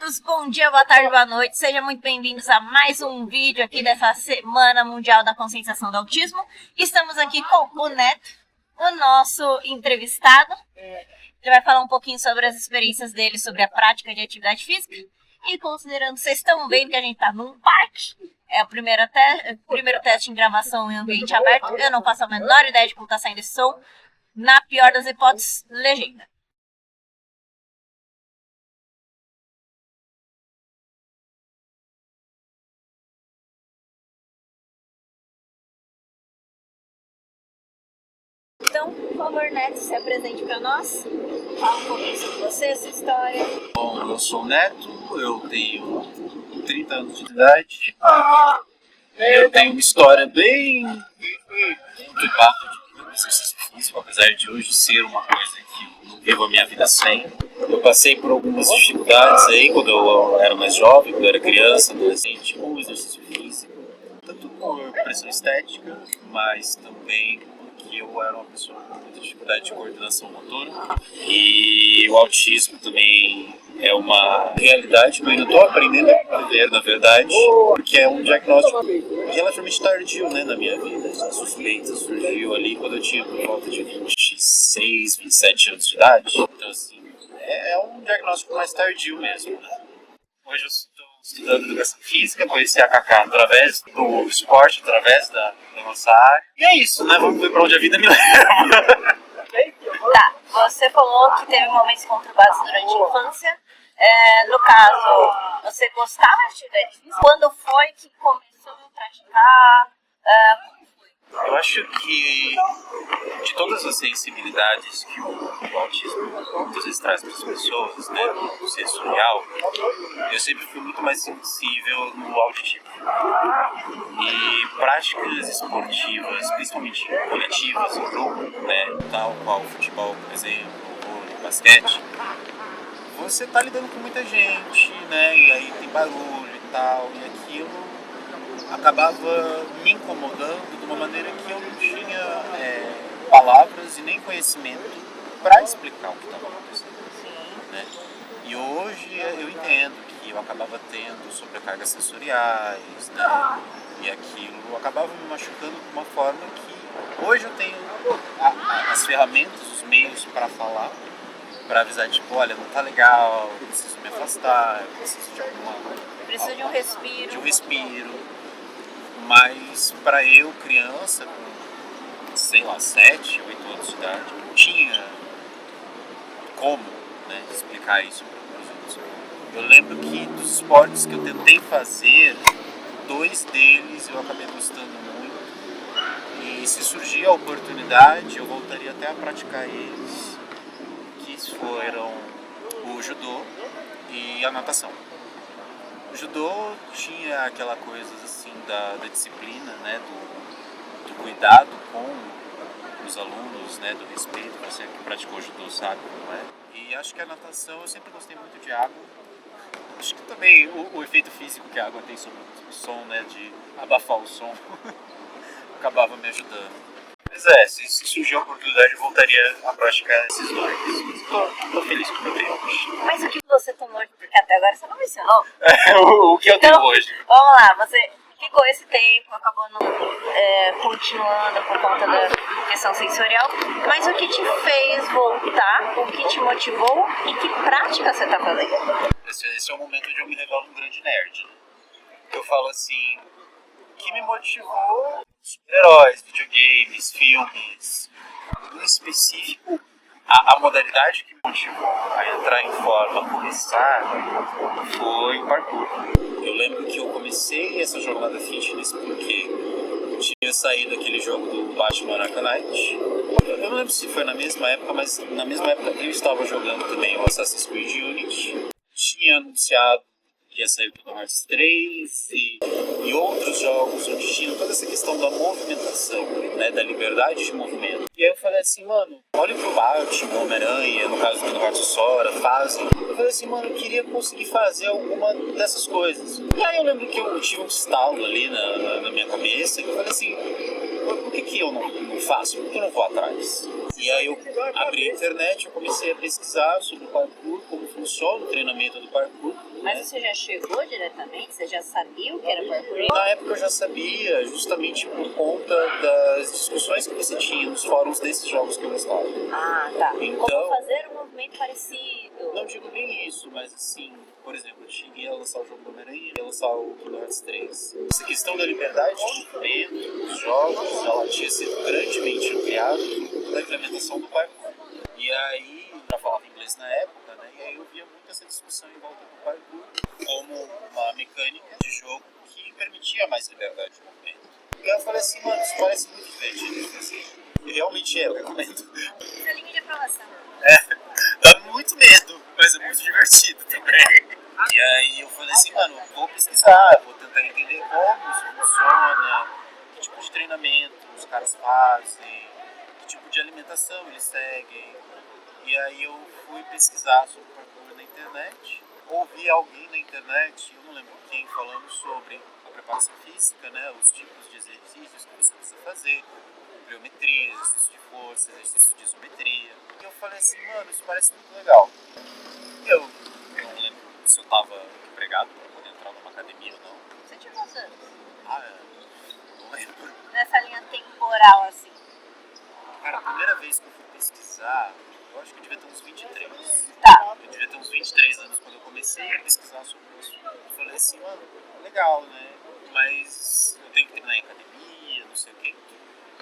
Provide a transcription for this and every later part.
todos, bom dia, boa tarde, boa noite, sejam muito bem-vindos a mais um vídeo aqui dessa Semana Mundial da Conscientização do Autismo. Estamos aqui com o Neto, o nosso entrevistado. Ele vai falar um pouquinho sobre as experiências dele, sobre a prática de atividade física. E considerando que vocês estão vendo que a gente está num parque, é o primeiro teste em gravação em ambiente aberto, eu não faço a menor ideia de como está saindo esse som, na pior das hipóteses, legenda. Então, por favor, Neto, se apresente para nós. Fala um pouquinho sobre você, sua história. Bom, eu sou o Neto, eu tenho 30 anos de idade. Eu tenho uma história bem complicada de exercício físico, apesar de hoje ser uma coisa que eu não vivo a minha vida sem. Eu passei por algumas dificuldades aí quando eu era mais jovem, quando eu era criança, adolescente, com o exercício físico. Tanto por pressão estética, mas também porque eu era uma pessoa com muita dificuldade de coordenação motora. E o autismo também é uma realidade que eu ainda estou aprendendo a viver, na verdade, porque é um diagnóstico relativamente tardio, né, na minha vida. A suspeita surgiu ali quando eu tinha por volta de 26, 27 anos de idade. Então, assim, é um diagnóstico mais tardio mesmo, né? Hoje eu estou estudando educação física, conheci a Cacá através do esporte, através da nossa área. E é isso, né? Vamos ver para onde a vida me leva. Tá, você falou que teve momentos conturbados durante a infância. No caso, você gostava de atividade física? Quando foi que começou a praticar? Eu acho que de todas as sensibilidades que o autismo muitas vezes traz para as pessoas, né, no sensorial, eu sempre fui muito mais sensível no auditivo. E práticas esportivas, principalmente coletivas, em grupo, né, tal qual o futebol, por exemplo, ou o basquete, você está lidando com muita gente, né, e aí tem barulho e tal, e aquilo acabava me incomodando de uma maneira que eu não tinha palavras e nem conhecimento para explicar o que estava acontecendo, né? E hoje eu entendo que eu acabava tendo sobrecargas sensoriais, né? E aquilo acabava me machucando de uma forma que hoje eu tenho as ferramentas, os meios para falar, para avisar, tipo, olha, não tá legal, eu preciso me afastar, eu preciso de alguma... Preciso de um respiro. De um respiro. Mas para eu, criança, com, sei lá, 7, 8 anos de idade, não tinha como, né, explicar isso para os outros. Eu lembro que dos esportes que eu tentei fazer, 2 deles eu acabei gostando muito. E se surgir a oportunidade, eu voltaria até a praticar eles, que foram o judô e a natação. O judô tinha aquela coisa assim da disciplina, né, do cuidado com os alunos, né, do respeito. Você que praticou judô sabe como é. E acho que a natação, eu sempre gostei muito de água. Acho que também o efeito físico que a água tem sobre o som, né, de abafar o som, acabava me ajudando. Mas se surgir a oportunidade, eu voltaria a praticar esses dois. Estou feliz com o que eu tenho hoje. Mas o que você tomou? Porque até agora você não mencionou. O que eu tenho hoje. Vamos lá, você ficou esse tempo, acabou não continuando por conta da questão sensorial, mas o que te fez voltar, o que te motivou e que prática você está fazendo? Esse é o momento onde eu me revelo um grande nerd. Eu falo assim, o que me motivou? Super-heróis, videogames, filmes, em específico, a modalidade que me motivou a entrar em forma, a começar, foi o parkour. Eu lembro que eu comecei essa jornada fitness porque tinha saído aquele jogo do Batman Arkham Knight. Eu não lembro se foi na mesma época, mas na mesma época eu estava jogando também o Assassin's Creed Unity. Tinha anunciado que ia sair o Kingdom Hearts 3 e outros jogos onde tinha toda essa questão da movimentação, né, da liberdade de movimento. E aí eu falei assim, mano, olha o que o Batman, o Homem-Aranha, no caso do Kingdom Hearts Sora, fazem. Eu falei assim, mano, eu queria conseguir fazer alguma dessas coisas. E aí eu lembro que eu tive um estalo ali na minha cabeça e eu falei assim, por que eu não faço? Por que eu não vou atrás? E aí eu abri a internet, eu comecei a pesquisar sobre o parkour, como funciona o treinamento do parkour. Mas você já chegou diretamente? Você já sabia o que era parkour? Na época eu já sabia, justamente por conta das discussões que você tinha nos fóruns desses jogos que eu gostava. Ah, tá. Então, como fazer um movimento parecido? Não digo nem isso, mas assim, por exemplo, eu cheguei a lançar o jogo do Homem-Aranha e a lançar o Kingdom Hearts 3. Essa questão da liberdade de movimento dos jogos, ela tinha sido grandemente ampliada na implementação do parkour. E aí, já falava inglês na época, né? E aí eu via muito essa discussão em volta do parkour como uma mecânica de jogo que permitia mais liberdade de movimento. E aí eu falei assim, mano, isso parece muito divertido. Assim. E realmente é, eu recomendo. Selinho de aprovação. Dá muito medo, mas é muito divertido também. E aí eu falei assim, mano, vou pesquisar, vou tentar entender como isso funciona, que tipo de treinamento os caras fazem, que tipo de alimentação eles seguem. E aí eu fui pesquisar sobre parkour na internet, ouvi alguém na internet, eu não lembro quem, falando sobre a preparação física, né, os tipos de exercícios que você precisa fazer, pliometria, exercício de força, exercício de isometria. E eu falei assim, mano, isso parece muito legal. Eu não lembro se eu tava empregado para poder entrar numa academia ou não. Você tinha quantos anos? Não lembro. Nessa linha temporal, assim. Cara, a primeira vez que eu fui pesquisar, eu acho que eu devia ter uns 23. Tá. Eu devia ter uns 23 anos quando eu comecei a pesquisar sobre isso. Eu falei assim, mano, legal, né? Mas eu tenho que treinar em academia, não sei o quê.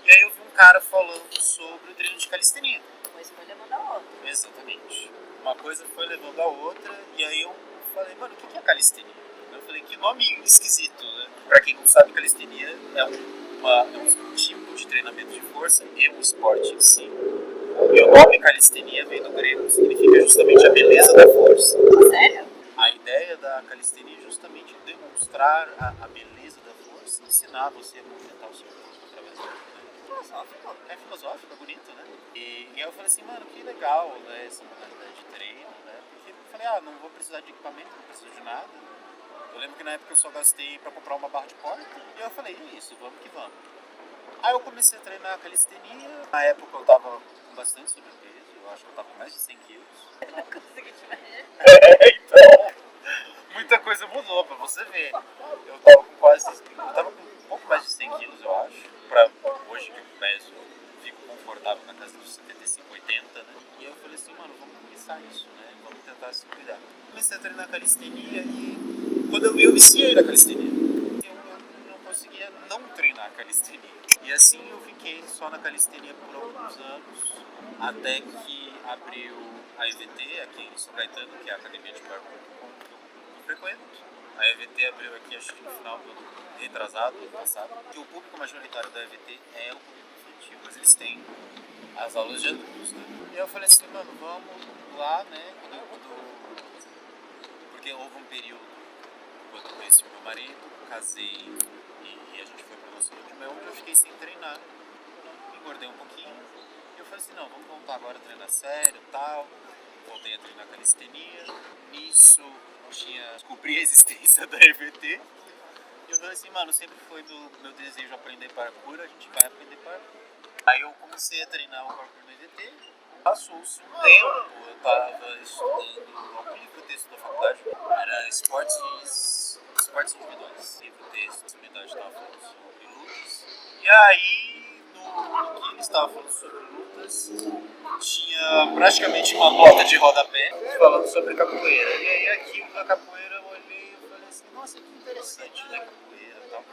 E aí eu vi um cara falando sobre o treino de calistenia. Uma foi levando a outra. Exatamente. Uma coisa foi levando a outra, e aí eu falei, mano, o que é calistenia? Eu falei, que nome esquisito, né? Pra quem não sabe, calistenia é um tipo de treinamento de força e um esporte em si. E o nome calistenia vem do grego, significa justamente a beleza da força. Sério? A ideia da calistenia é justamente demonstrar a beleza da força e ensinar você a movimentar o seu corpo através do movimento. Filosófico. É filosófico, é bonito, né? E aí eu falei assim, mano, que legal, né, essa modalidade de treino, né? Porque eu falei, não vou precisar de equipamento, não preciso de nada. Eu lembro que na época eu só gastei pra comprar uma barra de porta. E eu falei, é isso, vamos que vamos. Aí eu comecei a treinar calistenia. Na época eu tava com bastante sobrepeso, eu acho que eu tava com mais de 100 quilos. Eu não consegui te imaginar. Então, muita coisa mudou, pra você ver. Eu tava com um pouco mais de 100 quilos, eu acho. Pra hoje que eu peso, fico confortável na casa dos 75, 80, né? E eu falei assim, mano, vamos começar isso, né? Vamos tentar se cuidar. Comecei a treinar calistenia e quando eu vi, eu viciei na calistenia. Eu não conseguia não treinar calistenia. E assim eu fiquei só na calistenia por alguns anos, até que abriu a EVT aqui em São Caetano, que é a academia de parkour que eu frequento. A EVT abriu aqui, acho que no final do ano retrasado, ano passado. Que o público majoritário da EVT é o público infantil, mas eles têm as aulas de adultos, né? E eu falei assim, mano, vamos lá, né? Porque houve um período, quando eu conheci meu marido, casei e a gente foi pra nossa lua de mel, onde eu fiquei sem treinar. Engordei um pouquinho. E eu falei assim, não, vamos voltar agora a treinar sério e tal. Voltei a treinar calistenia. Nisso, descobri a existência da EVT. E eu falei assim, mano, sempre foi do meu desejo aprender parkour, a gente vai aprender parkour. Aí eu comecei a treinar o parkour no EVT. Passou-se um tempo, eu tava estudando algum livro texto da faculdade. Era esportes individuais. Livro texto, a unidade estava falando sobre lutas. E aí, no que ele estava falando sobre lutas, tinha praticamente uma nota de rodapé falando sobre capoeira. E aí aqui na capoeira eu olhei e falei assim, nossa, que interessante, né, capoeira e tal.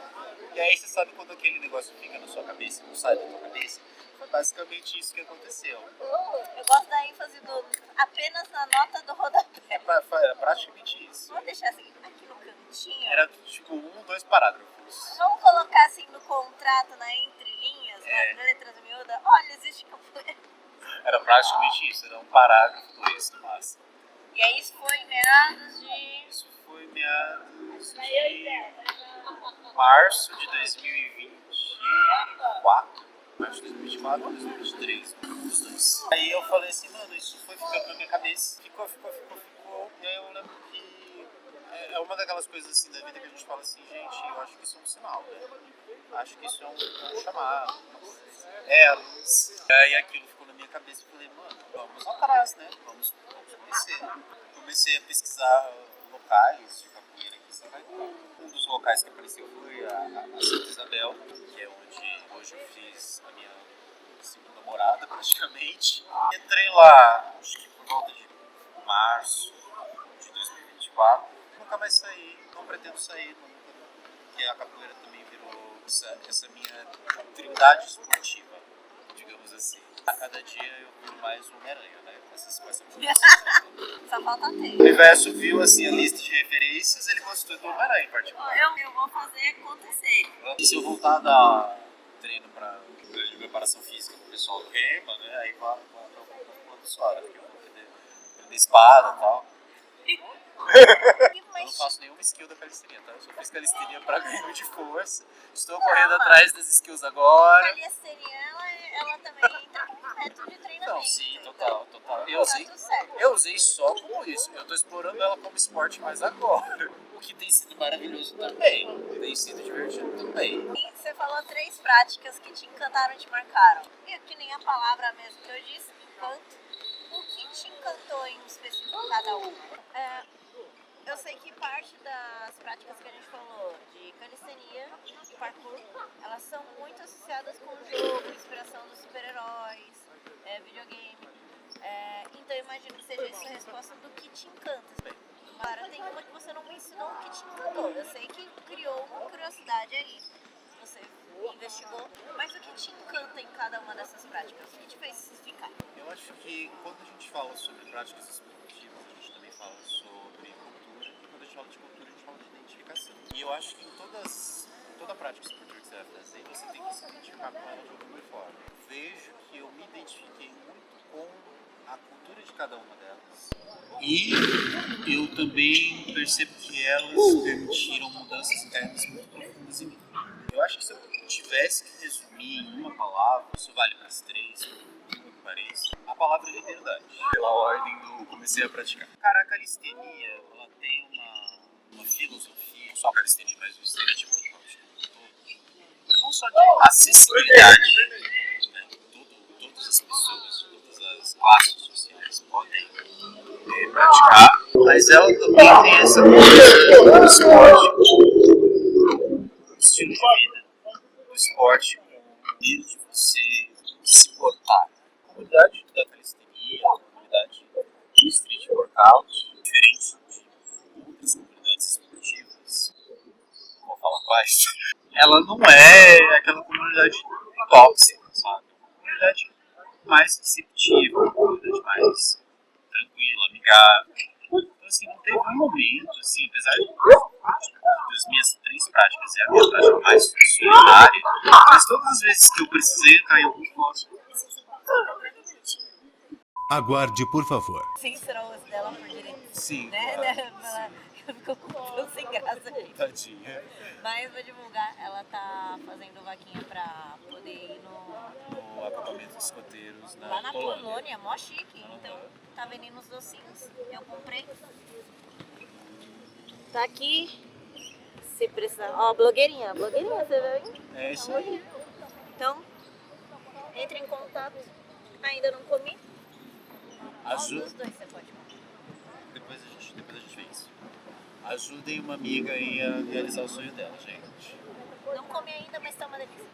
E aí você sabe quando aquele negócio fica na sua cabeça, não sai da tua cabeça? Foi basicamente isso que aconteceu. Eu gosto da ênfase do apenas na nota do rodapé. Era praticamente isso. Vamos deixar assim, aqui no cantinho. Era tipo 2 parágrafos. Vamos colocar assim no contrato, na entrelinhas, na letras miúdas. Olha, existe capoeira. Era praticamente isso, era um parágrafo do texto no máximo. E aí isso foi em meados de... Isso foi meados de março de 2024. Março de 2024 ou 2023, os dois. Aí eu falei assim, mano, isso foi ficando na minha cabeça. Ficou. E aí eu lembro que é uma daquelas coisas assim da vida que a gente fala assim, gente, eu acho que isso é um sinal, né? Acho que isso é um chamado. A luz. E aí aquilo ficou na minha cabeça e falei, mano, vamos atrás, né? Vamos conhecer. Comecei a pesquisar locais de capoeira que você vai ter. Um dos locais que apareceu foi a Santa Isabel, que é onde hoje eu fiz a minha segunda morada, praticamente. Entrei lá, acho que por volta de março de 2024. Nunca mais saí, não pretendo sair nunca, porque a capoeira também virou essa minha trindade esportiva, digamos assim. A cada dia eu vi mais Homem-Aranha, né? Com essa Só falta ter. O Universo viu assim, a lista de referências, ele gostou do Homem-Aranha em particular. Eu vou fazer acontecer. E se eu voltar a dar treino de preparação física pro pessoal do Rema, né? Aí vai pra uma história, porque eu vou aprender espada e tal. Eu não faço nenhuma skill da calistenia, tá? Eu só fiz calistenia pra ganho de força. Estou correndo atrás das skills agora. A calistenia, ela também entra como método de treinamento. Não, sim, total. Certo. Eu usei só como isso. Eu tô explorando ela como esporte mais agora. O que tem sido maravilhoso também. Tem sido divertido também. E você falou 3 práticas que te encantaram e te marcaram. E que nem a palavra mesmo que eu disse, encanto. O que te encantou em específico cada um? Eu sei que parte das práticas que a gente falou de calistenia e parkour, elas são muito associadas com o jogo, inspiração dos super-heróis, videogame. Então eu imagino que seja essa a resposta do que te encanta. Agora, tem uma que você não me ensinou o que te encantou. Eu sei que criou uma curiosidade aí, você investigou, mas o que te encanta em cada uma dessas práticas? O que te fez ficar? Eu acho que quando a gente fala sobre práticas esportivas, a gente também fala sobre cultura. E quando a gente fala de cultura, a gente fala de identificação. E eu acho que em toda prática esportiva que você vai fazer, você tem que se identificar com ela de alguma forma. Vejo que eu me identifiquei muito com a cultura de cada uma delas. E eu também percebo que elas permitiram mudanças internas muito profundas em mim. Eu acho que se eu tivesse que resumir em uma palavra, isso vale para as 3, por que pareça, a palavra é liberdade. Pela ordem do comecei a praticar. Cara, a calistenia, ela tem uma filosofia, não só a calistenia, mas o estereotipo de todo, não só de acessibilidade, né? Todas as pessoas, todas as classes sociais podem praticar, mas ela também tem essa coisa do esporte, do estilo de vida, do esporte com o medo de você se portar. A comunidade da calistenia, a comunidade do street workout, diferente de outras comunidades esportivas, vou falar quais, ela não é aquela comunidade tóxica, sabe? É uma comunidade mais receptiva, uma comunidade mais tranquila, amigável. Então, assim, não teve um momento, assim, apesar das minhas 3 práticas, é a minha prática mais solidária, mas todas as vezes que eu precisei entrar em algum fósforo. Aguarde, por favor. Sim, será o uso dela por direito. Sim, Né? claro. Ficou sem graça aqui. Tadinha. Mas vou divulgar, ela tá fazendo vaquinha pra poder ir No acampamento dos escoteiros lá na Polônia. Polônia, mó chique. Então tá vendendo os docinhos. Eu comprei. Tá aqui. Se precisar. Ó, blogueirinha, você viu aí? É isso aí. Então, entre em contato. Ainda não comi. Ajuda. Os dois você pode comer. Depois a gente vê isso. Ajudem uma amiga aí a realizar o sonho dela, gente. Não comi ainda, mas tá uma delícia.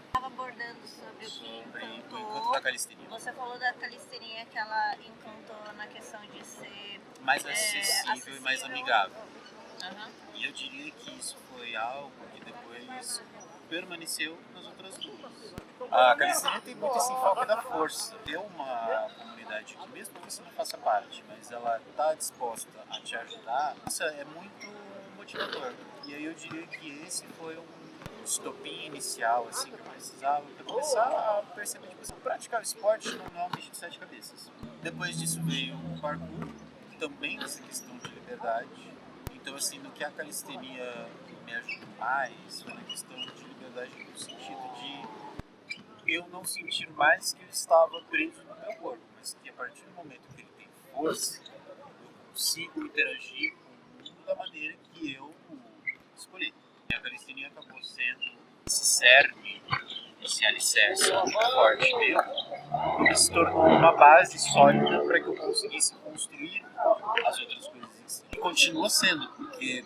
Estava abordando sobre o que Sobre o encantou. encanto da calistenia. Você falou da calistenia que ela encantou na questão de ser Mais acessível e mais amigável. Aham. E eu diria que isso foi algo que depois permaneceu nas outras duas. A calistenia tem muito esse enfoque da força. Ter uma comunidade que, mesmo que você não faça parte, mas ela está disposta a te ajudar, isso é muito motivador. E aí eu diria que esse foi um estopim inicial assim, que eu precisava para começar a perceber que você praticar o esporte não é um bicho de 7 cabeças. Depois disso veio o parkour, também nessa questão de liberdade. Então, assim, no que a calistenia me ajudou mais foi na questão de liberdade no sentido de eu não sentir mais que eu estava preso no meu corpo, mas que a partir do momento que ele tem força, eu consigo interagir com o mundo da maneira que eu escolhi. E a calistenia acabou sendo esse cerne, esse alicerce muito forte meu, que se tornou uma base sólida para que eu conseguisse construir as outras coisas em si. continua sendo, porque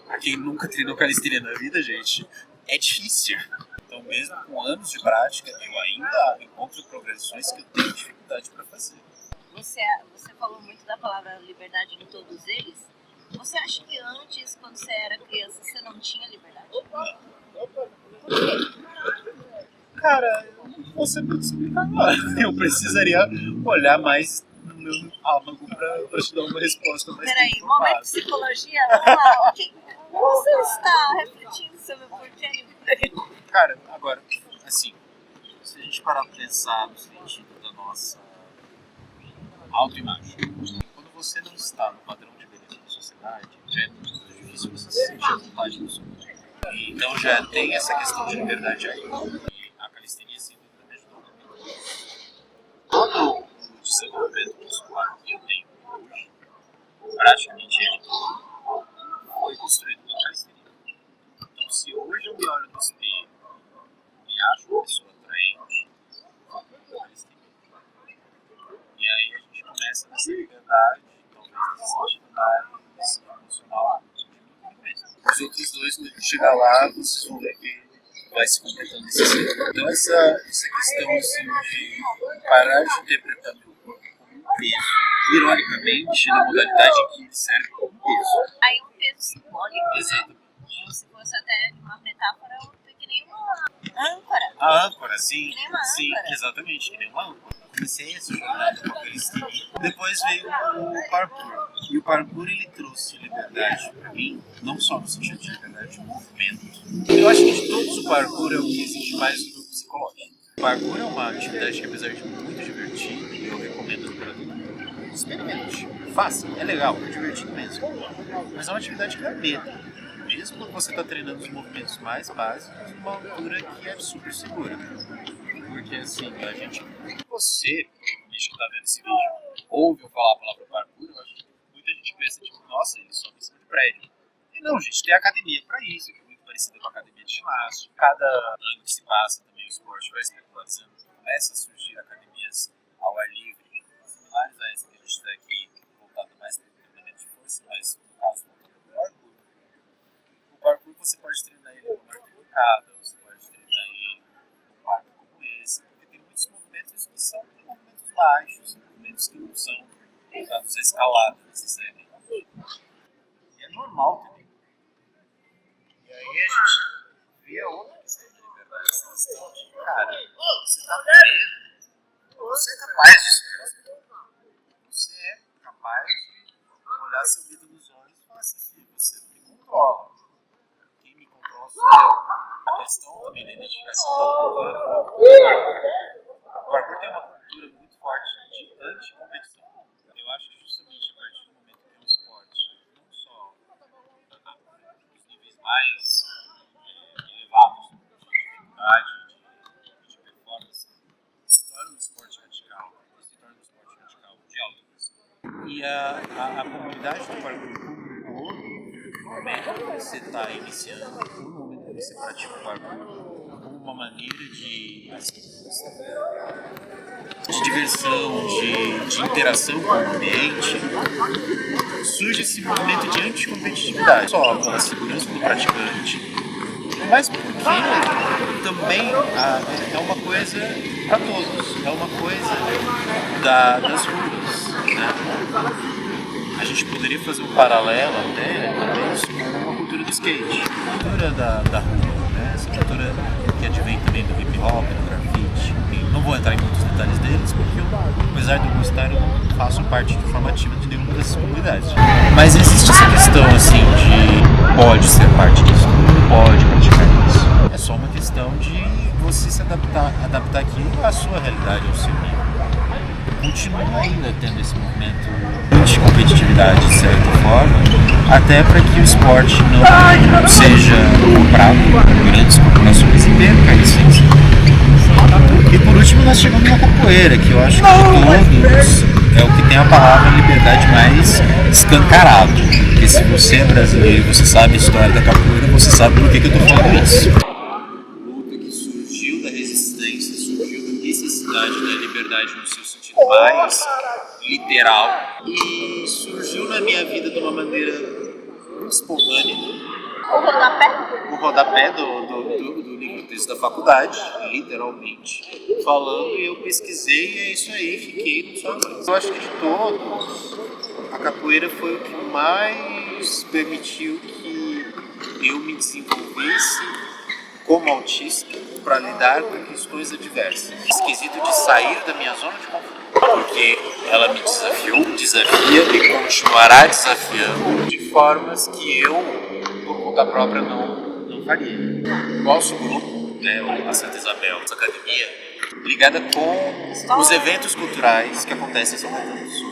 pra quem nunca treinou calistenia na vida, gente, é difícil. Então, mesmo com anos de prática, eu ainda encontro progressões que eu tenho dificuldade para fazer. Você falou muito da palavra liberdade em todos eles. Você acha que antes, quando você era criança, você não tinha liberdade? Não. Por quê? Cara, você pode explicar agora. Eu precisaria olhar mais no meu âmago pra te dar uma resposta mais Peraí, conformada. momento de psicologia, vamos lá. O que você está refletindo sobre o porquê a liberdade? Cara, agora, assim, se a gente parar pra pensar no sentido da nossa autoimagem, quando você não está no padrão de beleza da sociedade, já é muito difícil você se sentir à vontade no seu corpo. Então já tem essa questão de liberdade aí. E a calistenia, sem dúvida, me ajudou muito. Todo o desenvolvimento muscular que eu tenho hoje, praticamente ele foi construído pela calistenia. Então, se hoje eu me olho no espelho e acho uma pessoa atraente, e aí a gente começa nessa liberdade, talvez nesse sentido mais emocional, de mim mesmo. Os outros dois, quando a gente chegar lá, vocês vão ver que vai se completando esse ciclo. Então essa questão assim, de parar de interpretar meu corpo como um peso, ironicamente, na modalidade em que ele serve como peso. Aí um peso simbólico. Exatamente. Se fosse até uma metáfora, que nem uma âncora. A âncora, sim. Que nem uma Sim, âncora. exatamente, que nem uma âncora. Comecei essa jornada com a calistenia. Depois veio o parkour. E o parkour ele trouxe liberdade pra mim, não só no sentido de liberdade de movimento. Eu acho que de todos o parkour é o que existe mais no psicológico. O parkour é uma atividade que, apesar de muito divertida, eu recomendo para todo mundo. Experimente. Faça. É legal, é divertido mesmo. Mas é uma atividade que dá medo. Mesmo quando você está treinando os movimentos mais básicos, numa altura que é super segura. Porque assim, a gente, você, provavelmente que está vendo esse vídeo, ouve eu falar a palavra parkour, eu acho que muita gente pensa, tipo, nossa, ele sobe em cima de prédio. E não, gente, tem academia para isso, que é muito parecida com a academia de ginástica. Cada ano que se passa também o esporte vai se popularizando, começa a surgir academias ao ar livre, similares a essa que a gente está aqui, voltada mais para o treinamento de força, mas no caso do parkour. O parkour você pode treinar ele numa arquibancada, você pode treinar ele num parque como esse, porque tem muitos movimentos que são movimentos baixos, movimentos que não são usados a escalada necessariamente. E é normal também. E aí a gente vê a outra questão de liberdade, essa questão de, cara, você está treinando, você é capaz disso mesmo. Você é capaz de olhar seu vida nos olhos e falar assim, você não me controla. Quem me controla sou eu. A questão também da identificação da cultura. O parkour tem uma cultura muito forte de anti-competição. Eu acho que justamente a partir do momento que é um esporte, não só nos níveis mais elevados de dificuldade, de performance, se torna um esporte radical, se torna um esporte radical de alto risco. E a comunidade do parkour como um todo, no momento que você está iniciando, no momento que você pratica o parkour, como uma maneira de diversão, de interação com o ambiente, surge esse movimento de anticompetitividade. Só pela segurança do praticante, mas porque também é uma coisa para todos, é uma coisa das ruas, né? A gente poderia fazer um paralelo até talvez com uma cultura do skate, a cultura da rua, né? Essa cultura que advém também do hip hop, do grafite. E não vou entrar em muitos detalhes deles, porque eu, apesar de eu gostar, eu não faço parte formativa de nenhuma dessas comunidades. Mas existe essa questão assim de pode ser parte disso, não pode praticar isso. É só uma questão de você se adaptar aquilo à sua realidade, ao seu nível. Continua ainda tendo esse movimento de competitividade, de certa forma, até para que o esporte não seja comprado por grandes corporações e perca a essência. E por último nós chegamos na capoeira, que eu acho que de todos é o que tem a palavra liberdade mais escancarada. Porque se você é brasileiro e você sabe a história da capoeira, você sabe por que eu estou falando isso. Luta que surgiu da resistência, surgiu da necessidade da liberdade no seu sentido mais literal, E surgiu na minha vida de uma maneira espontânea. O rodapé? O rodapé do livro texto da faculdade, literalmente, falando, e eu pesquisei e é isso aí, fiquei no só inglês. Eu acho que de todos, a capoeira foi o que mais permitiu que eu me desenvolvesse como autista para lidar com questões adversas. Esquisito de sair da minha zona de conforto, porque ela me desafiou, desafia e continuará desafiando de formas que eu, por conta própria, não faria. Nosso grupo, né, a Santa Isabel, nossa academia, ligada com os eventos culturais que acontecem em São Caetano do Sul.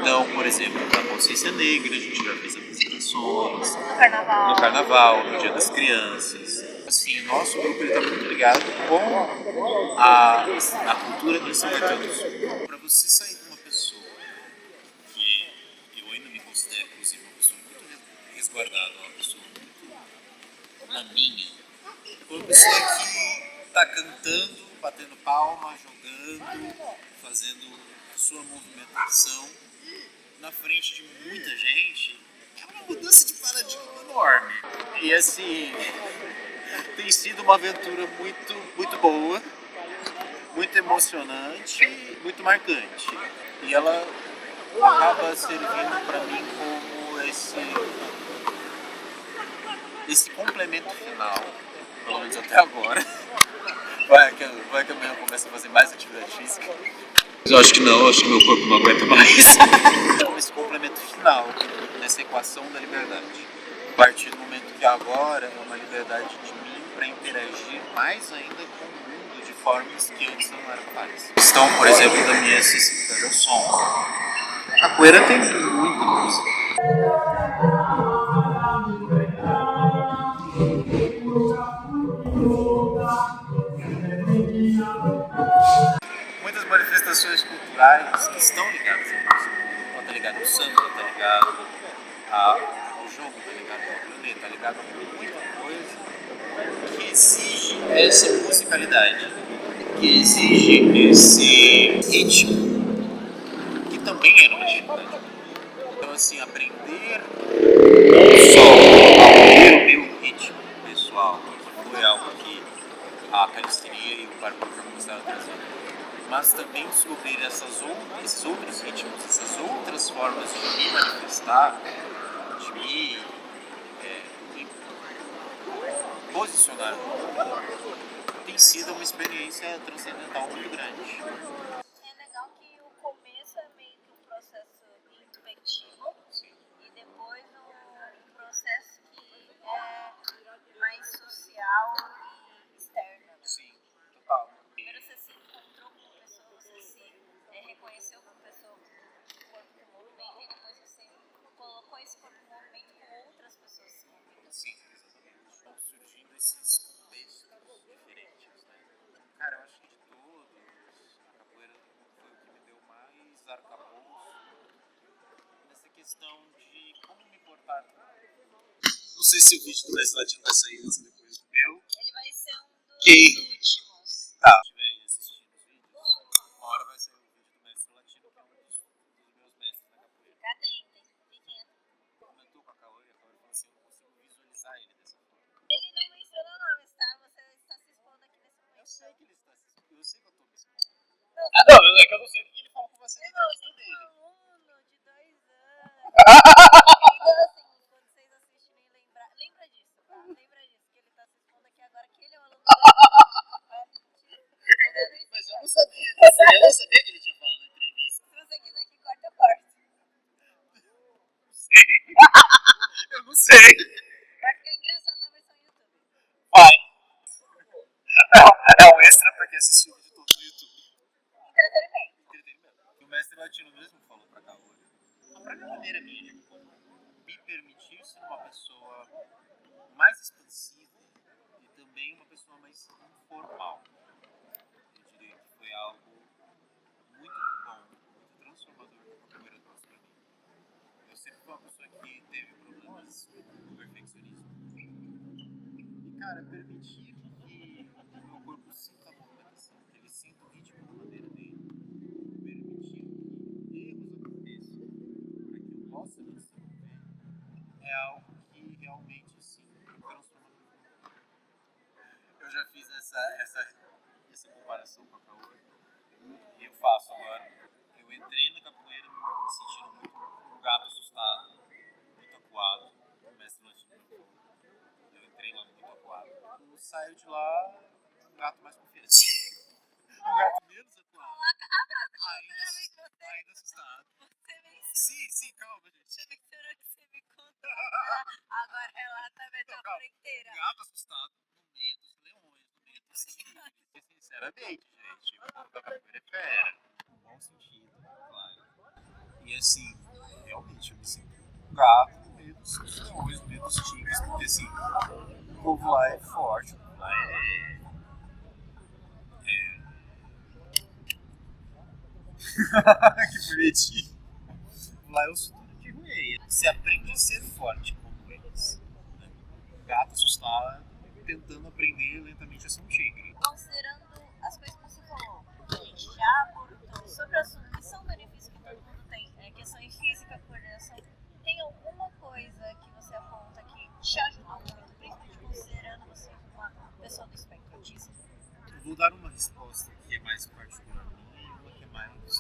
Então, por exemplo, na Consciência Negra, a gente já fez apresentações. No Carnaval, no Dia das Crianças. Assim, o nosso grupo está muito ligado com a cultura de São Caetano do Sul. Para você sair de uma pessoa que eu ainda me considero, inclusive, uma pessoa muito resguardada, uma pessoa muito na minha, uma pessoa que está cantando, batendo palma, jogando, fazendo a sua movimentação na frente de muita gente, é uma mudança de paradigma enorme. E assim, tem sido uma aventura muito boa, muito emocionante, muito marcante. E ela acaba servindo para mim como esse complemento final, pelo menos até agora. Vai que amanhã eu começo a fazer mais atividade física. Eu acho que não, acho que meu corpo não aguenta mais. Como esse complemento final nessa equação da liberdade. A partir do momento que agora é uma liberdade de mim para interagir mais ainda com o mundo de formas que antes eu não era capaz. Questão, por exemplo, da minha acessibilidade ao som. A capoeira tem muita música. Muitas manifestações culturais que estão ligadas à música. Está ligado ao samba, está ligado ao jogo, está ligado ao planeta, está ligado a muita coisa que exige essa musicalidade, que exige esse ritmo, que também é uma dificuldade. Então, assim, aprender não só a ouvir o meu ritmo pessoal, que foi algo que a calistenia e o parkour começaram a trazer, mas também descobrir esses outros ritmos, essas outras formas de me manifestar, de me posicionar, tem sido uma experiência transcendental muito grande. É legal que o começo é meio que um processo introspectivo. Sim. E depois um processo que é mais social e externo. Sim, total. Primeiro você se encontrou com uma pessoa, você se reconheceu como pessoa, com o corpo em movimento, e depois você colocou esse corpo em movimento com outras pessoas se movendo. Sim, exatamente. Estão surgindo esses contextos diferentes, né? Cara, eu acho que de todos, a capoeira foi o que me deu mais arcabouço nessa questão de como me portar. Não sei se o vídeo do Mestre Latino vai sair antes ou depois do meu. Ele vai ser um dos Que? últimos. Tá. Se estiver aí assistindo os vídeos, uma hora vai sair o vídeo do Mestre Latino, que é um dos meus mestres na capoeira. Cadê? Pequeno. Comentou com a Cauã e a Cauã falou assim, eu não consigo visualizar ele dessa forma. Ele não mencionou nomes, tá? Você está se expondo aqui nesse momento. Eu sei que ele está se expondo, eu sei que eu estou me expondo. Não, Não, é que eu não sei o que ele falou com você na irmão, entrevista tem um dele. aluno de 2 anos. Então, assim, quando vocês assistirem, lembra disso, tá? Lembra disso, que ele tá se expondo aqui agora, que ele é o aluno Mas eu não sabia disso. Eu não sabia que ele tinha falado na entrevista. Se você quiser que corte, eu corto. Eu não sei. Vai ficar engraçado na versão YouTube. Vai. É um extra pra quem assistiu o vídeo todo no YouTube. Entretenimento. Entretenimento. O Mestre Latino mesmo falou pra Cauã. A própria maneira minha de me permitir ser uma pessoa mais expansiva e também uma pessoa mais informal. Eu diria que foi algo muito bom, muito transformador que a capoeira trouxe pra mim. Eu sempre fui uma pessoa que teve problemas com perfeccionismo. E, cara, permitir que o meu corpo sinta a movimentação, que ele sinta o ritmo da maneira dele, permitir que erros aconteçam, gosta disso, é algo que realmente assim transforma. Eu já fiz essa comparação com a capoeira e eu faço agora. Eu entrei na capoeira me sentindo muito um gato assustado, muito acuado. O mestre Latino, eu entrei lá muito acuado. Eu saio de lá um gato mais confiante. Um gato menos acuado. Ainda assustado. Sim, calma, gente. Você mencionou que você me contou. Agora relata a metáfora inteira. Um gato assustado no meio dos leões, no meio dos tigres. Sinceramente, gente, o povo da capoeira é fera. No bom sentido, claro. E assim, realmente, eu me sinto um gato no meio dos leões, no meio dos tigres, porque assim, o povo lá é forte, o povo lá que bonitinho. Lá é o futuro de ruim. Você aprende a ser forte como eles. Né? O gato assustado tentando aprender lentamente a ser um tigre. Considerando as coisas que você falou, a gente já abordou sobre o assunto que são benefícios que todo mundo tem, questões física, coordenação. Tem alguma coisa que você aponta que te ajudou muito, principalmente considerando você uma pessoa do espectro autista? Eu vou dar uma resposta que é mais particular minha e uma que é mais...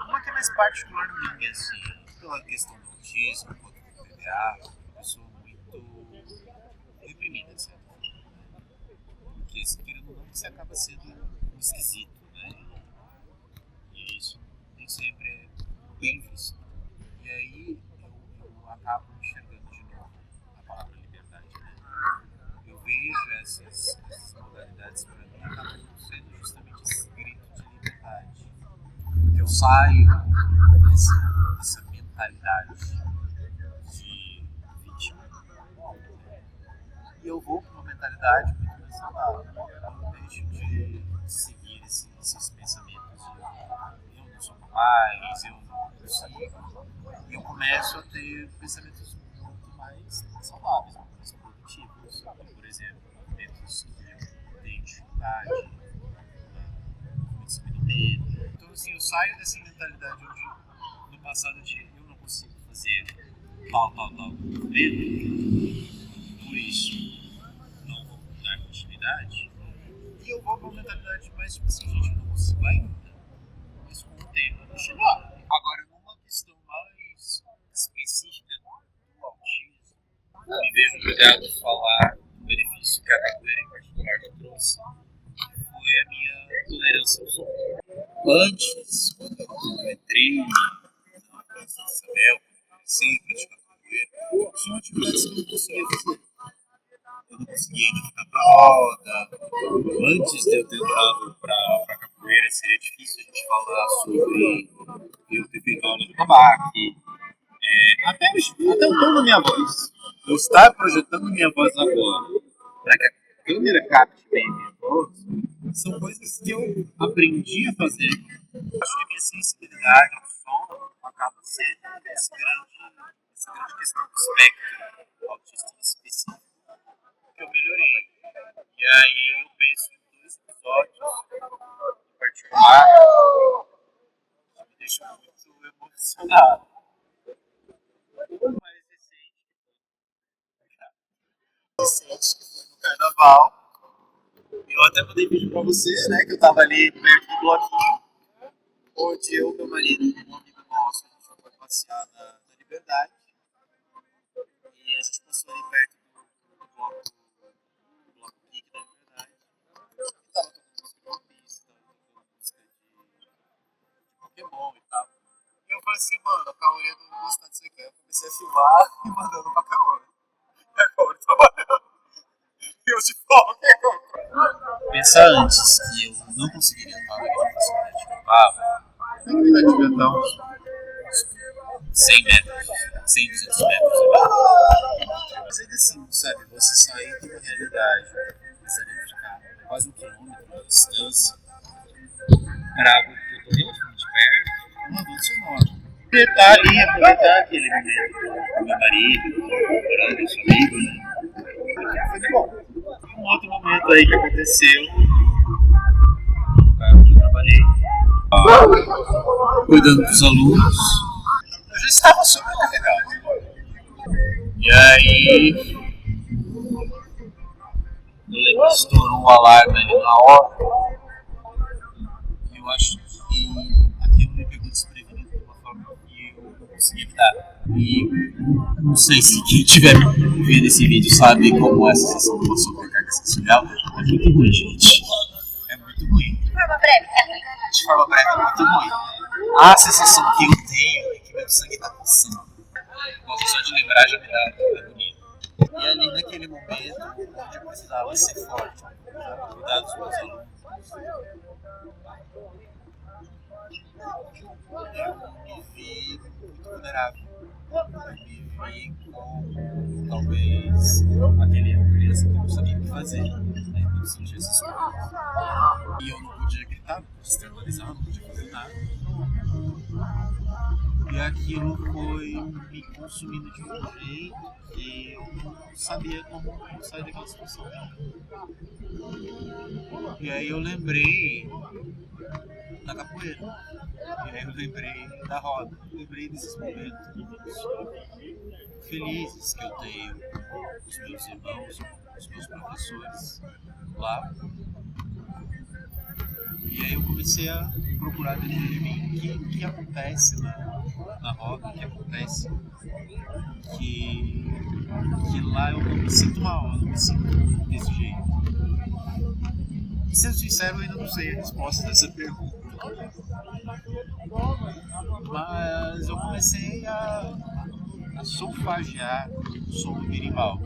Uma que é mais particular minha, assim, pela questão do autismo, quanto do TDA, uma pessoa muito reprimida, de certa forma, né? Porque, se querendo ou não, você acaba sendo um esquisito, né? E isso nem sempre é bem visto. E aí eu acabo enxergando de novo a palavra liberdade, né? Eu vejo essas modalidades, para mim, acabam sendo justamente esse grito de liberdade. Eu saio dessa mentalidade de vítima e eu vou para uma mentalidade muito mais saudável. Eu deixo de seguir esses pensamentos de eu não sou capaz, eu não consigo, e eu começo a ter pensamentos muito mais saudáveis, muito mais produtivos. Por exemplo, momentos que eu tenho dificuldade, momentos que me dão medo. Então, assim, eu saio dessa mentalidade onde no passado eu não consigo fazer tal, medo, por isso não vou dar continuidade, e eu vou para uma mentalidade mais tipo assim, gente, eu não consigo ainda, mas com o tempo eu vou chegar. Agora, numa questão mais específica do autismo, eu me vejo obrigado a falar do benefício que a capoeira em particular me trouxe, que foi a minha tolerância ao som. Antes, quando eu entrei na Praça de Isabel, comecei a praticar capoeira, tinha atividades que eu não conseguia fazer. Eu não conseguia ficar pra roda. Antes de eu ter entrado pra capoeira, seria difícil a gente falar sobre eu ter feito aula de tabaque. Até o tom da minha voz. Eu estar projetando minha voz agora, para que a câmera capte bem a minha voz, são coisas que eu aprendi a fazer. Acho que a minha sensibilidade ao som acaba sendo essa grande questão do espectro autista específico que eu melhorei. E aí eu penso em 2 episódios em particular que me deixam muito emocionado. O mais recente que foi no carnaval. Eu até mandei vídeo pra você, né, que eu tava ali perto do bloquinho, onde eu e meu marido, um amigo nosso, a gente foi passear na Liberdade, e a gente passou ali perto do bloco Geek da Liberdade, e tava tocando música de One Piece, tava tocando música de Pokémon e tal. E eu falei assim, mano, a Kaori não gosta disso aqui. Eu comecei a filmar e mandando pra Kaori. E a Kaori trabalhando. E eu de fome. Pensar antes que eu não conseguiria falar agora na cidade de Cavalo, na verdade devia estar uns 100 metros, 100, 200 metros. Mas ainda assim, sabe, você sair de uma realidade, precisaria ficar quase 1 quilômetro de distância, para algo que eu estou relativamente perto, um avanço sonoro. Tentar ali, aproveitar aquele momento com meu marido, com meus amigos, né? Foi bom. Um outro momento aí que aconteceu no lugar onde eu trabalhei, cuidando dos alunos, eu já estava sobrecarregado. E aí, eu lembro que estourou o alarme ali na hora. E eu acho que aquilo me pegou desprevenido de uma forma que eu não consegui lidar. E não sei se quem estiver vendo esse vídeo sabe como é a sensação de uma sobrecarga sensorial. É muito ruim, gente. É muito ruim. De forma breve, é ruim. De forma breve, é muito ruim. A sensação que eu tenho é que meu sangue está coçando. Gosto só de lembrar, já me dá agonia. E ali naquele momento, onde eu precisava ser forte, eu precisava cuidar dos meus alunos, eu me vi muito vulnerável. Eu me vi como talvez aquele criança que não sabia o que fazer, né? Eu sentia essas coisas. E eu não podia gritar, não podia externalizar, não podia fazer nada. E aquilo foi me consumindo de um jeito que eu não sabia como sair daquela situação. E aí eu lembrei da capoeira. E aí eu lembrei da roda. Eu lembrei desses momentos felizes que eu tenho com os meus irmãos, com os meus professores lá. E aí eu comecei a procurar dentro de mim o que acontece na roda, o que acontece que lá eu não me sinto mal, eu não me sinto desse jeito. E sendo sincero, eu ainda não sei a resposta dessa pergunta. Mas eu comecei a solfegear o som do berimbau.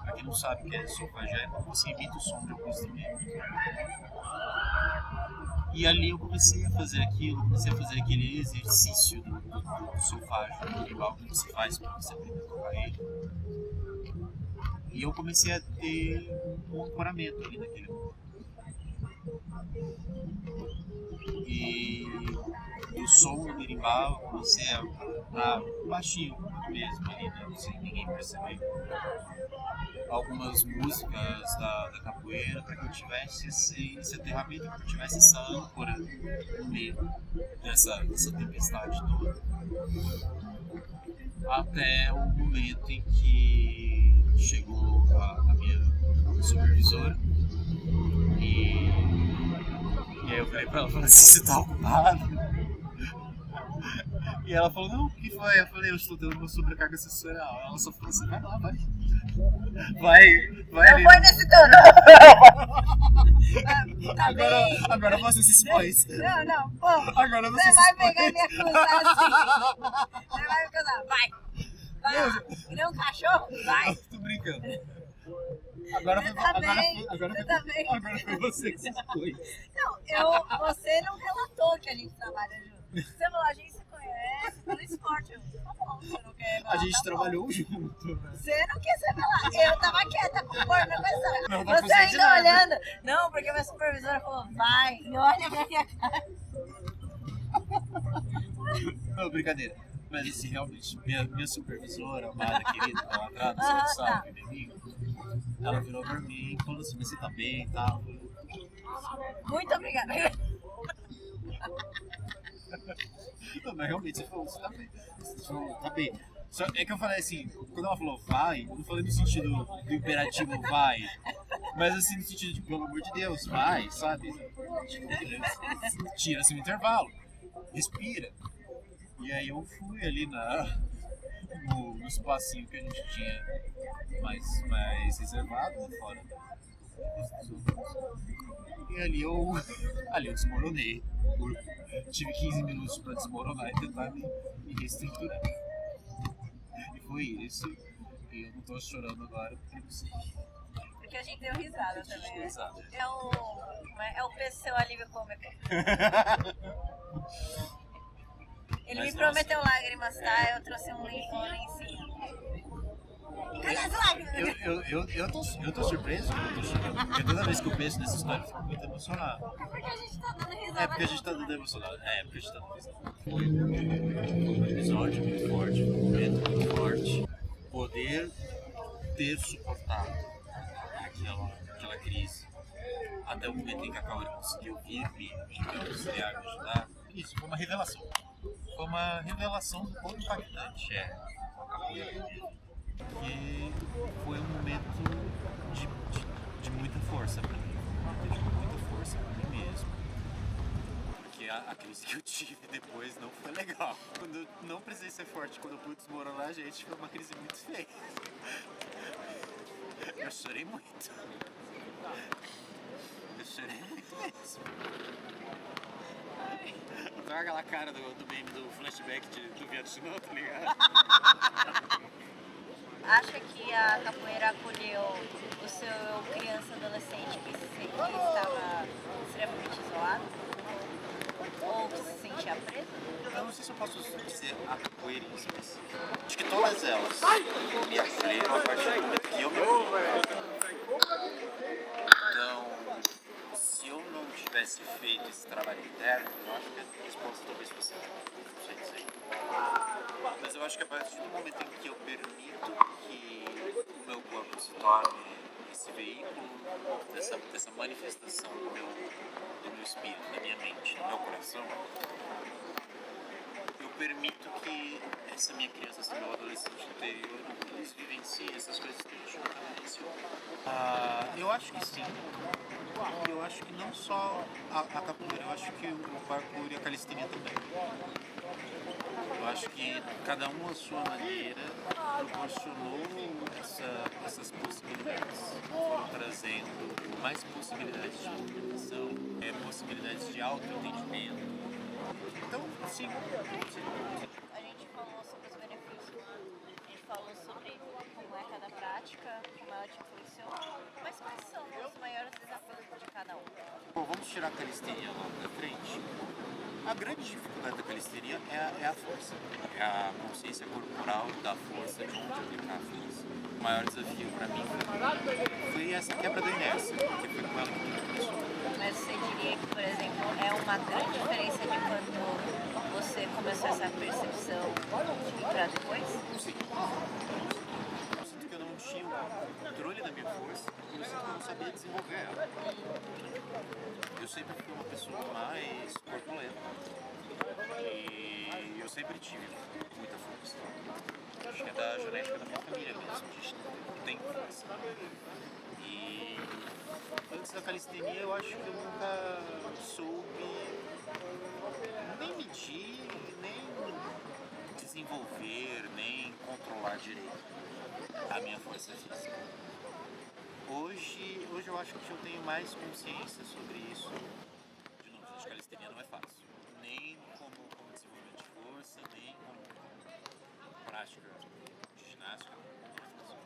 Pra quem não sabe o que é solfegear, é quando você imita o som de algum instrumento. E ali eu comecei a fazer aquilo, comecei a fazer aquele exercício do solfágio, do berimbau que você faz para você aprender a tocar ele. E eu comecei a ter um ancoramento ali naquele momento. E o som do berimbau eu comecei a dar baixinho mesmo ali, né? Sem ninguém perceber. Algumas músicas da capoeira para que eu tivesse esse aterramento, para que eu tivesse essa âncora no meio dessa tempestade toda. Até o momento em que chegou a minha supervisora e aí eu falei pra ela, falei assim, você tá ocupado? E ela falou, não, o que foi? Eu falei, eu estou tendo uma sobrecarga sensorial. Ela só falou assim, vai lá, vai. Vai. Não foi nesse tono. Tá bem. Agora você se expôs. Não, pô. Agora você se vai expôs. pegar e me acusar assim. Você vai me acusar, vai. Vai. Não, cachorro, vai. Tô brincando. Agora foi você que se expôs. Não, você não relatou que a gente trabalha junto. Você falou, a gente se conhece pelo esporte. Tá bom, você não quer falar, A gente tá trabalhou junto, né? Você não quis falar. Eu tava quieta com o corpo na coisa. Não, Você consciente ainda nada. olhando. Não, porque minha supervisora falou, vai. E olha pra minha cara. Não, brincadeira. Mas assim, realmente, minha supervisora, amada, querida, idolatrada, você sabe, minha amiga, ela virou pra mim e falou assim, mas você tá bem e tal. Muito obrigada. Não, mas realmente você falou, você tá bem. Você falou, tá bem. Só é que eu falei assim, quando ela falou vai, eu não falei no sentido do imperativo vai, mas assim no sentido de, pelo amor de Deus, vai, sabe? Tipo, tira-se um intervalo, respira. E aí eu fui ali no espacinho que a gente tinha mais reservado, né, fora. E ali eu desmoronei. Tive 15 minutos para desmoronar e tentar me reestruturar. E foi isso. E eu não tô chorando agora porque não sei. Porque a gente deu risada também, né? Exato. É o seu alívio cômico. Ele Mas me prometeu lágrimas, tá? Eu trouxe um lençol em cima. Cadê as lágrimas? Eu tô surpreso, porque toda vez que eu penso nessa história eu fico muito emocionado. Porque a gente tá dando risada. É porque a gente tá dando emocionado. É porque a gente tá dando risada. Foi um episódio muito forte, um momento muito forte. Poder ter suportado aquela crise até o momento em que a Kaori conseguiu vir me auxiliar, me ajudar. Isso foi uma revelação. Foi uma revelação do quão impactante é a capoeira. porque foi um momento de muita força pra mim. De muita força pra mim mesmo. Porque a crise que eu tive depois não foi legal. Quando eu não precisei ser forte, quando eu pude desmoronar, gente, foi uma crise muito feia. Eu chorei muito. Eu chorei muito mesmo. Então aquela cara do meme do flashback do Vietnã, tá ligado? Acha que a capoeira acolheu o seu criança adolescente que estava extremamente isolado? Ou que se sentia preso? Eu não sei se eu posso dizer a capoeira em específico. Acho que todas elas me acolheram a partir do momento que eu me acolhi. Então, se eu não tivesse feito esse trabalho interno, eu acho que a resposta talvez fosse não sei dizer. Mas eu acho que a partir do momento em que eu permito que o meu corpo se torne esse veículo dessa manifestação do meu espírito, da minha mente, do meu coração, eu permito que essa minha criança, esse meu adolescente interior, eles vivenciem essas coisas que a gente nunca vivenciou. Eu acho que sim. Eu acho que não só a capoeira, eu acho que o parkour e a calistenia também. Eu acho que cada um à sua maneira proporcionou essas possibilidades. Foram trazendo mais possibilidades de movimentação, possibilidades de autoentendimento. Então, sim. A gente falou sobre os benefícios, a gente falou sobre como é cada prática, como ela te influenciou, mas quais são os maiores desafios de cada um? Bom, vamos tirar a calistenia lá da frente. A grande dificuldade da calistenia é a força, é a consciência corporal da força, de onde aplicar a força. O maior desafio para mim foi essa quebra da inércia, porque foi com ela que tudo começou. Mas você diria que, por exemplo, é uma grande diferença de quando você começou essa percepção e para depois? Sim. Eu sinto que eu não tinha o controle da minha força, porque eu sinto que eu não sabia desenvolver ela. Eu sempre fui uma pessoa mais corpulenta e eu sempre tive muita força. Acho que é da genética da minha família mesmo, a gente tem força. E antes da calistenia eu acho que eu nunca soube nem medir, nem desenvolver, nem controlar direito a minha força física. Hoje eu acho que eu tenho mais consciência sobre isso. De novo, gente, calistenia não é fácil. Nem como desenvolvimento de força, nem como prática de ginástica. Não é fácil.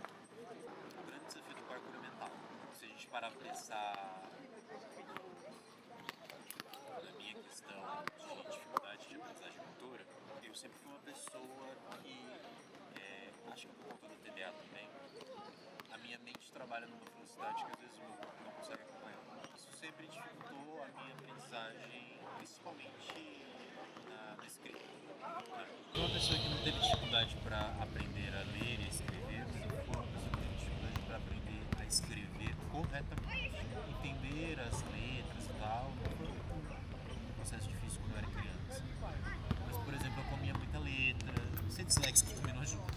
O grande desafio do parkour é mental. Se a gente parar pra pensar na minha questão de dificuldade de aprendizagem motora, eu sempre fui uma pessoa que, acho que por conta do TDA também, a minha mente trabalha numa velocidade que às vezes o meu corpo não consegue acompanhar. Isso sempre dificultou a minha aprendizagem, principalmente na escrita. Uma pessoa que não teve dificuldade para aprender a ler e escrever, sempre foi uma pessoa que teve dificuldade para aprender a escrever corretamente. Entender as letras e tal, não foi um processo difícil quando eu era criança. Mas, por exemplo, eu comia muita letra, ser disléxico também não ajuda.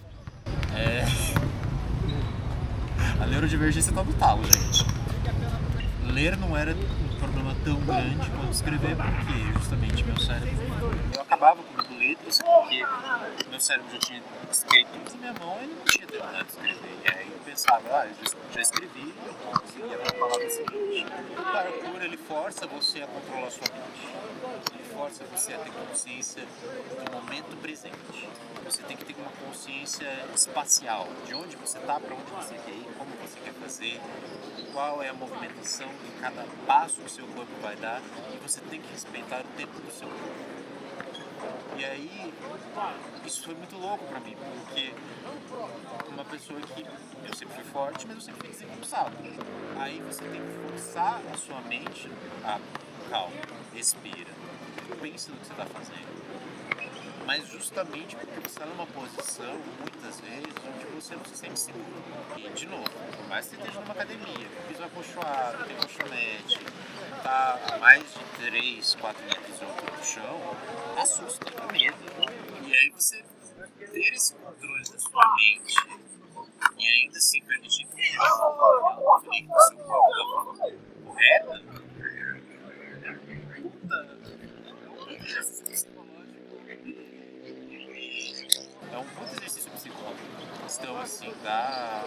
A neurodivergência tá no talo, gente. Ler não era um problema tão grande quanto escrever, porque justamente meu cérebro... Eu acabava com letras porque meu cérebro já tinha escrito e minha mão ele não tinha terminado de escrever. E aí eu pensava, eu já escrevi, eu conseguia para a palavra seguinte. O parkour, ele força você a controlar a sua mente. Ele força você a ter consciência do momento presente. Você tem que ter uma consciência espacial, de onde você está, para onde você quer ir, como você quer fazer, qual é a movimentação de cada passo que o seu corpo vai dar, e você tem que respeitar o tempo do seu corpo. E aí, isso foi muito louco pra mim, porque uma pessoa que eu sempre fui forte, mas eu sempre fui desengonçado. Aí você tem que forçar a sua mente a calma, respira, pensa no que você está fazendo. Mas justamente porque você está numa posição, muitas vezes, onde você não se sente seguro. E, de novo, por mais que você esteja numa academia, o piso acolchoado, tem colchonete, tá a mais de 3, 4 metros de altura do chão, assusta, dá medo. E aí você ter esse controle da sua mente ainda assim permitir que o jogo fique no seu corpo da forma correta, é um puto exercício psicológico. Questão assim da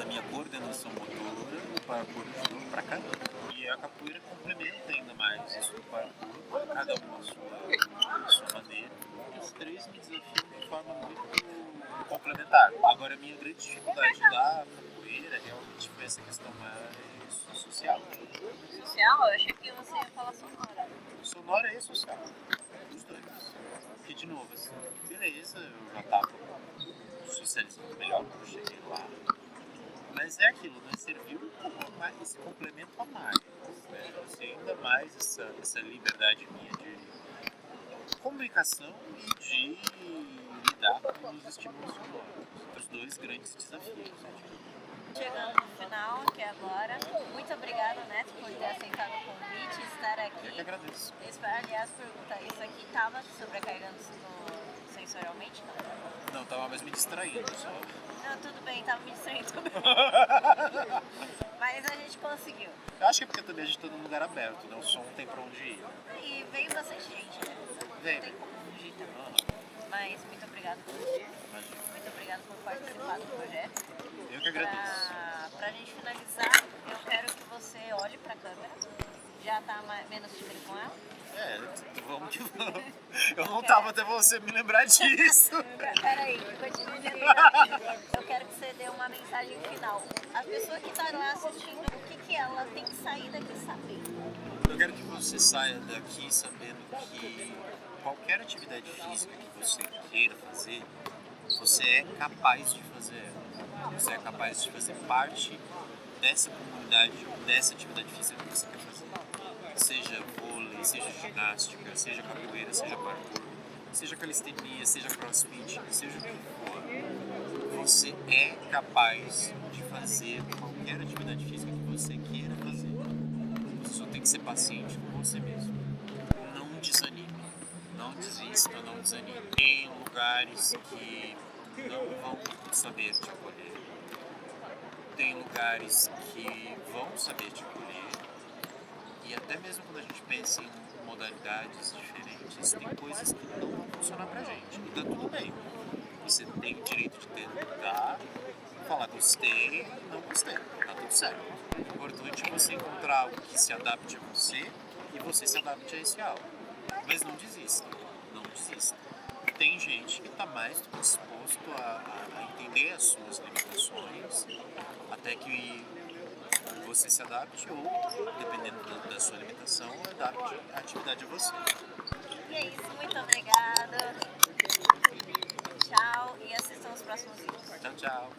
minha coordenação motora para pôr para cada. E a capoeira complementa ainda mais isso do parkour, cada um a sua maneira. E os três me desafiam de forma muito complementar. Agora, a minha grande dificuldade da capoeira realmente foi essa questão mais social. Social? Eu achei que você ia falar sonora. Sonora e social. Os dois. Porque, de novo, assim, beleza, eu já estava socializando melhor quando eu cheguei lá. Mas é aquilo, né? Serviu como mais esse complemento a mais. Né? Assim, ainda mais essa liberdade minha de comunicação e de lidar com os estímulos sonoros. Os dois grandes desafios. Né? Chegando no final, aqui agora. Muito obrigada, Neto, por ter aceitado o convite e estar aqui. Eu que agradeço. Aliás, pergunta, isso aqui estava sobrecarregando sensorialmente? Não? Não, tava mais me distraindo só. Não, tudo bem, tava me distraindo também. Mas a gente conseguiu. Eu acho que é porque também a gente tá num lugar aberto, né? O som tem pra onde ir. E veio bastante gente, né? Veio. Não tem como fugir também. Mas muito obrigada por vir. Muito obrigada por participar do projeto. Eu que agradeço. Pra gente finalizar, eu quero que você olhe pra câmera. Já tá menos tímido com ela? Vamos que vamos. Eu não tava até você me lembrar disso. Peraí, continue. Eu quero que você dê uma mensagem final. A pessoa que tá lá assistindo, o que ela tem que sair daqui sabendo? Eu quero que você saia daqui sabendo que qualquer atividade física que você queira fazer, você é capaz de fazer. Você é capaz de fazer parte dessa comunidade, dessa atividade física que você quer fazer. Seja vôlei, seja ginástica, seja capoeira, seja parkour, seja calistenia, seja crossfit, seja o que for. Você é capaz de fazer qualquer atividade física que você queira fazer. Você só tem que ser paciente com você mesmo. Não desanime, não desista, não desanime. Tem lugares que não vão saber te acolher. Tem lugares que vão saber te acolher. E até mesmo quando a gente pensa em modalidades diferentes, tem coisas que não vão funcionar pra gente. E tá tudo bem. Você tem o direito de tentar, falar gostei, não gostei. Tá tudo certo. O importante é você encontrar algo que se adapte a você e você se adapte a esse algo. Mas não desista. Não desista. Tem gente que tá mais do que disposto a entender as suas limitações até que você se adapte ou, dependendo da sua limitação, adapte a atividade a você. E é isso, muito obrigada. Tchau e assistam os próximos vídeos. Tchau, tchau.